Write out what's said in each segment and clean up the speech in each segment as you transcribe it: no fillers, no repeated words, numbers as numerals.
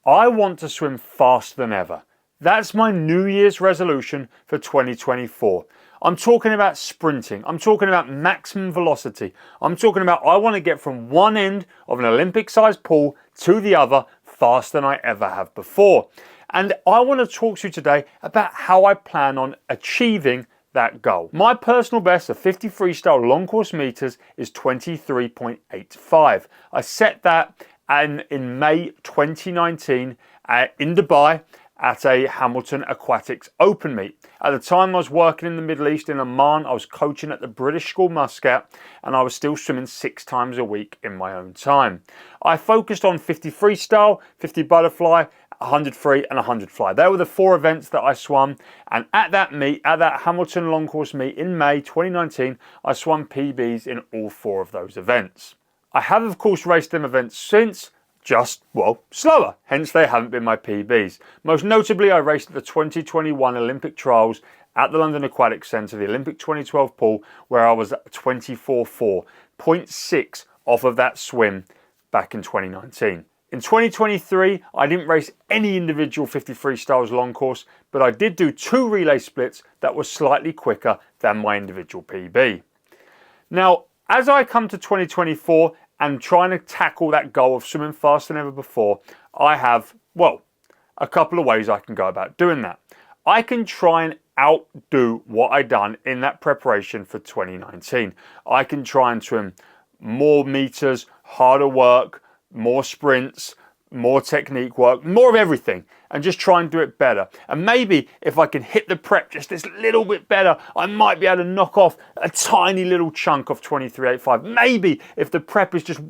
I want to swim faster than ever. That's my New Year's resolution for 2024. I'm talking about sprinting. I'm talking about maximum velocity. I'm talking about I want to get from one end of an Olympic-sized pool to the other faster than I ever have before. And I want to talk to you today about how I plan on achieving that goal. My personal best of 50 freestyle long course meters is 23.85. I set that in May 2019 in Dubai at a Hamilton Aquatics Open meet. At the time I was working in the Middle East in Oman. I was coaching at the British School Muscat, and I was still swimming 6 times a week in my own time. I focused on 50 freestyle, 50 butterfly, 100 free and 100 fly. They were the 4 events that I swam, and at that meet, at that Hamilton long course meet in May 2019, I swam PBs in all 4 of those events. I have of course raced them events since, just, well, slower, hence they haven't been my PBs. Most notably, I raced at the 2021 Olympic Trials at the London Aquatic Centre, the Olympic 2012 pool, where I was at 24.4, 0.6 off of that swim back in 2019. In 2023, I didn't race any individual 50 freestyles long course, but I did do 2 relay splits that were slightly quicker than my individual PB. Now, as I come to 2024 and trying to tackle that goal of swimming faster than ever before, I have, well, a couple of ways I can go about doing that. I can try and outdo what I done in that preparation for 2019. I can try and swim more meters, harder work, more sprints, more technique work, more of everything, and just try and do it better. And maybe if I can hit the prep just this little bit better, I might be able to knock off a tiny little chunk of 23.85. Maybe if the prep is just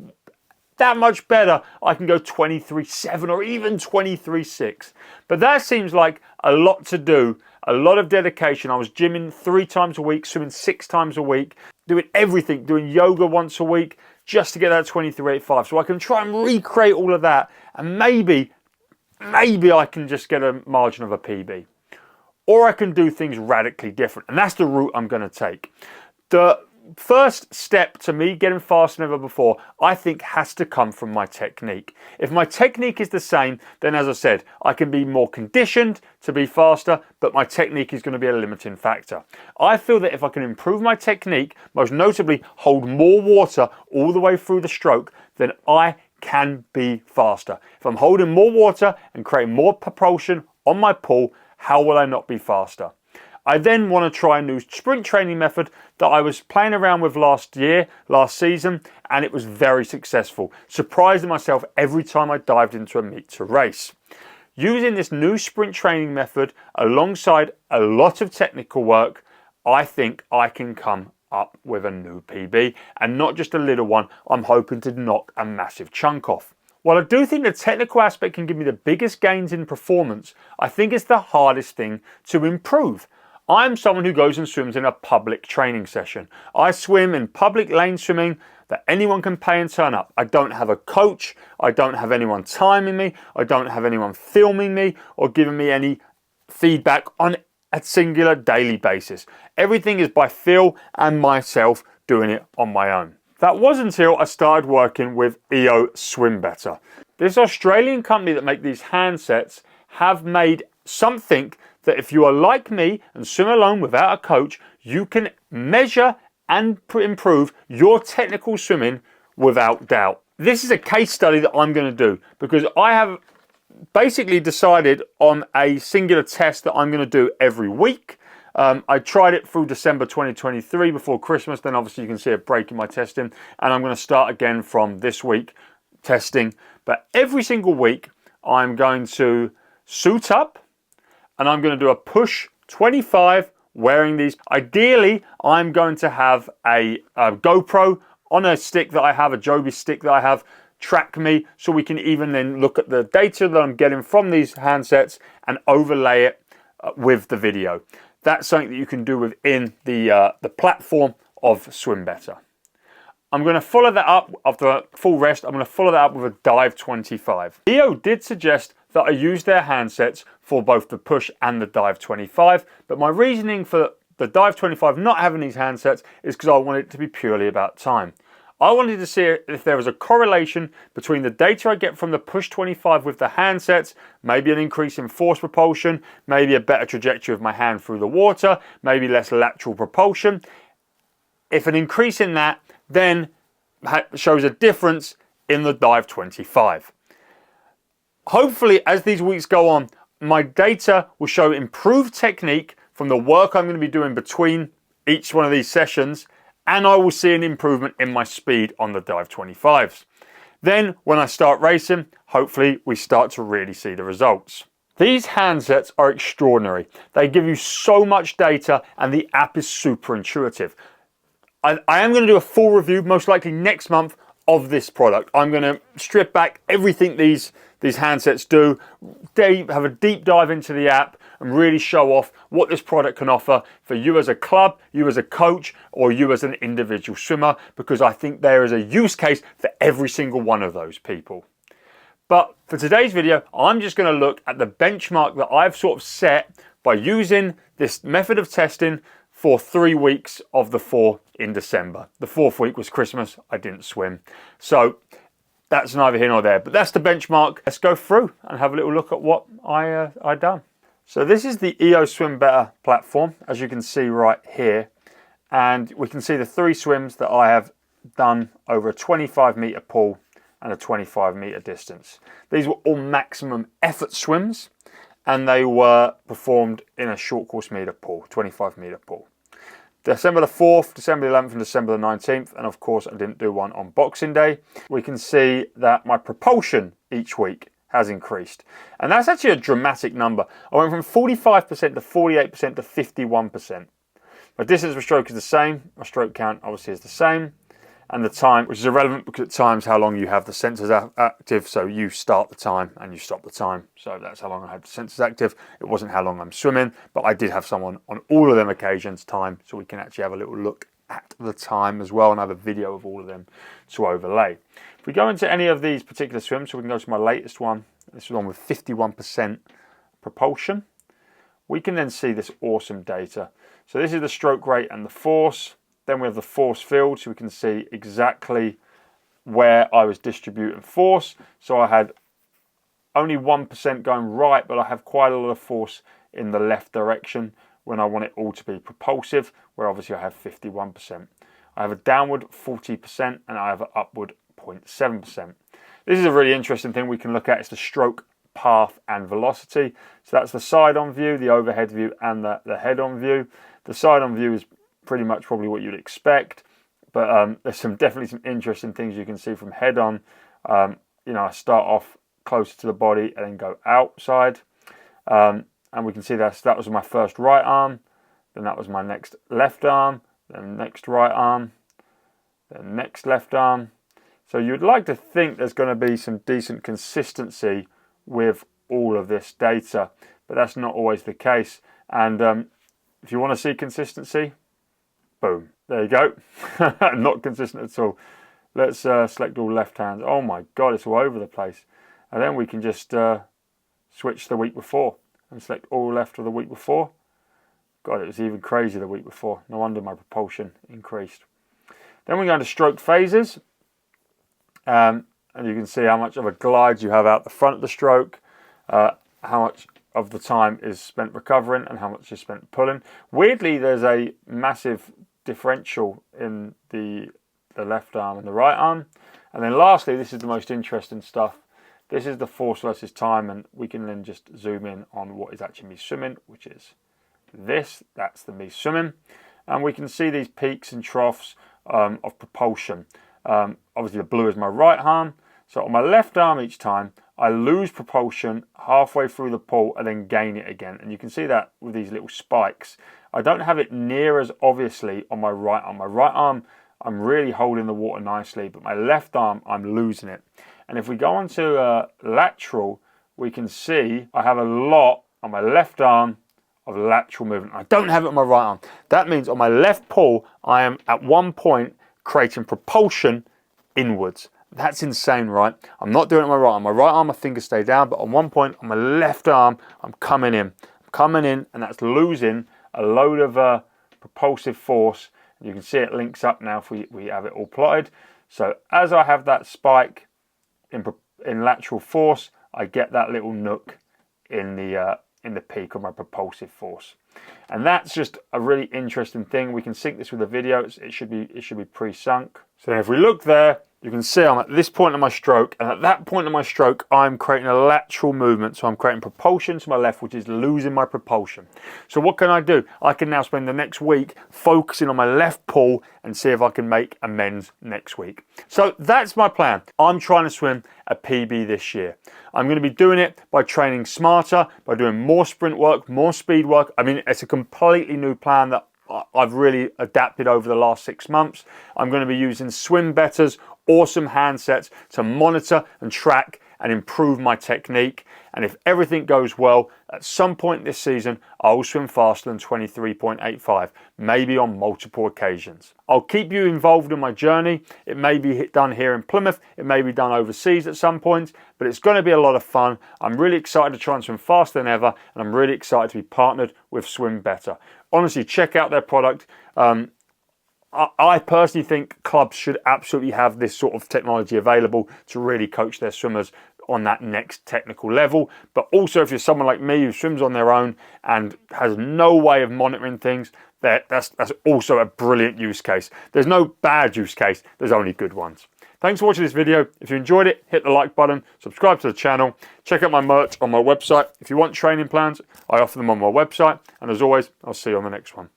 that much better, I can go 23.7 or even 23.6. But that seems like a lot to do, a lot of dedication. I was gymming 3 times a week, swimming 6 times a week, doing everything, doing yoga once a week, just to get that 23.85. So I can try and recreate all of that, and maybe I can just get a margin of a PB. Or I can do things radically different, and that's the route I'm going to take. The first step to me getting faster than ever before, I think, has to come from my technique. If my technique is the same, then as I said, I can be more conditioned to be faster, but my technique is going to be a limiting factor. I feel that if I can improve my technique, most notably hold more water all the way through the stroke, then I can be faster. If I'm holding more water and creating more propulsion on my pool, how will I not be faster? I then want to try a new sprint training method that I was playing around with last season, and it was very successful, surprising myself every time I dived into a meet to race. Using this new sprint training method alongside a lot of technical work, I think I can come up with a new PB, and not just a little one. I'm hoping to knock a massive chunk off. While I do think the technical aspect can give me the biggest gains in performance, I think it's the hardest thing to improve. I'm someone who goes and swims in a public training session. I swim in public lane swimming that anyone can pay and turn up. I don't have a coach. I don't have anyone timing me. I don't have anyone filming me or giving me any feedback on a singular daily basis. Everything is by feel and myself doing it on my own. That was until I started working with TheSwimsuitGuy. This Australian company that make these handsets have made something that if you are like me and swim alone without a coach, you can measure and improve your technical swimming without doubt. This is a case study that I'm going to do because I have basically decided on a singular test that I'm going to do every week. I tried it through December 2023 before Christmas, then obviously you can see a break in my testing, and I'm going to start again from this week testing. But every single week I'm going to suit up, and I'm going to do a push 25 wearing these. Ideally, I'm going to have a GoPro on a stick that I have, a Joby stick that I have, track me, so we can even then look at the data that I'm getting from these handsets and overlay it with the video. That's something that you can do within the platform of Swim Better. I'm going to follow that up after a full rest. I'm going to follow that up with a dive 25. Theo did suggest that I use their handsets for both the push and the dive 25, but my reasoning for the dive 25 not having these handsets is because I want it to be purely about time. I wanted to see if there was a correlation between the data I get from the push 25 with the handsets, maybe an increase in force propulsion, maybe a better trajectory of my hand through the water, maybe less lateral propulsion. If an increase in that then shows a difference in the dive 25. Hopefully, as these weeks go on, my data will show improved technique from the work I'm going to be doing between each one of these sessions, and I will see an improvement in my speed on the dive 25s. Then when I start racing, hopefully we start to really see the results. These handsets are extraordinary. They give you so much data and the app is super intuitive. I am going to do a full review, most likely next month, of this product. I'm going to strip back everything these handsets do, have a deep dive into the app and really show off what this product can offer for you as a club, you as a coach, or you as an individual swimmer, because I think there is a use case for every single one of those people. But for today's video, I'm just going to look at the benchmark that I've sort of set by using this method of testing for 3 weeks of the 4 in December. The 4th week was Christmas. I didn't swim. So that's neither here nor there, but that's the benchmark. Let's go through and have a little look at what I done. So this is the EOS Swim Better platform, as you can see right here. And we can see the 3 swims that I have done over a 25-meter pool and a 25-meter distance. These were all maximum effort swims, and they were performed in a short course meter pool, 25-meter pool. December the 4th, December the 11th and December the 19th, and of course I didn't do one on Boxing Day. We can see that my propulsion each week has increased, and that's actually a dramatic number. I went from 45% to 48% to 51%. My distance per stroke is the same, my stroke count obviously is the same, and the time, which is irrelevant because at times how long you have the sensors active, so you start the time and you stop the time. So that's how long I had the sensors active. It wasn't how long I'm swimming, but I did have someone on all of them occasions time, so we can actually have a little look at the time as well and have a video of all of them to overlay. If we go into any of these particular swims, so we can go to my latest one, this is one with 51% propulsion, we can then see this awesome data. So this is the stroke rate and the force. Then we have the force field, so we can see exactly where I was distributing force. So I had only 1% going right, but I have quite a lot of force in the left direction when I want it all to be propulsive, where obviously I have 51%. I have a downward 40% and I have an upward 0.7%. This is a really interesting thing we can look at. It's the stroke path and velocity. So that's the side-on view, the overhead view, and the head-on view. The side-on view is pretty much probably what you'd expect, but there's definitely some interesting things you can see from head on. You know, I start off closer to the body and then go outside, and we can see that was my first right arm, then that was my next left arm, then next right arm, then next left arm. So you'd like to think there's going to be some decent consistency with all of this data, but that's not always the case. And if you want to see consistency, boom, there you go. Not consistent at all. Let's select all left hands. Oh my God, it's all over the place. And then we can just switch to the week before and select all left for the week before. God, it was even crazier the week before. No wonder my propulsion increased. Then we go into stroke phases. And you can see how much of a glide you have out the front of the stroke, how much of the time is spent recovering and how much is spent pulling. Weirdly, there's a massive differential in the left arm and the right arm. And then lastly, this is the most interesting stuff. This is the force versus time, and we can then just zoom in on what is actually me swimming, which is this. That's the me swimming. And we can see these peaks and troughs of propulsion. Obviously the blue is my right arm. So on my left arm each time, I lose propulsion halfway through the pool and then gain it again. And you can see that with these little spikes. I don't have it near as obviously on my right arm. My right arm, I'm really holding the water nicely, but my left arm, I'm losing it. And if we go on to lateral, we can see I have a lot on my left arm of lateral movement. I don't have it on my right arm. That means on my left pull, I am at one point creating propulsion inwards. That's insane, right? I'm not doing it on my right arm. My right arm, my fingers stay down, but on one point on my left arm, I'm coming in. And that's losing a load of propulsive force. You can see it links up now if we have it all plotted. So as I have that spike in lateral force, I get that little nook in the peak of my propulsive force. And that's just a really interesting thing. We can sync this with the video. It should be pre-sunk. So if we look there, you can see I'm at this point of my stroke, and at that point of my stroke, I'm creating a lateral movement. So I'm creating propulsion to my left, which is losing my propulsion. So what can I do? I can now spend the next week focusing on my left pull and see if I can make amends next week. So that's my plan. I'm trying to swim a PB this year. I'm going to be doing it by training smarter, by doing more sprint work, more speed work. I mean, it's a completely new plan that I've really adapted over the last 6 months. I'm going to be using SwimBetter's awesome handsets to monitor and track and improve my technique. And if everything goes well, at some point this season, I will swim faster than 23.85, maybe on multiple occasions. I'll keep you involved in my journey. It may be done here in Plymouth, it may be done overseas at some point, but it's going to be a lot of fun. I'm really excited to try and swim faster than ever, and I'm really excited to be partnered with SwimBetter. Honestly, check out their product. I personally think clubs should absolutely have this sort of technology available to really coach their swimmers on that next technical level. But also, if you're someone like me who swims on their own and has no way of monitoring things, that's also a brilliant use case. There's no bad use case, there's only good ones. Thanks for watching this video. If you enjoyed it, hit the like button, subscribe to the channel, check out my merch on my website. If you want training plans, I offer them on my website. And as always, I'll see you on the next one.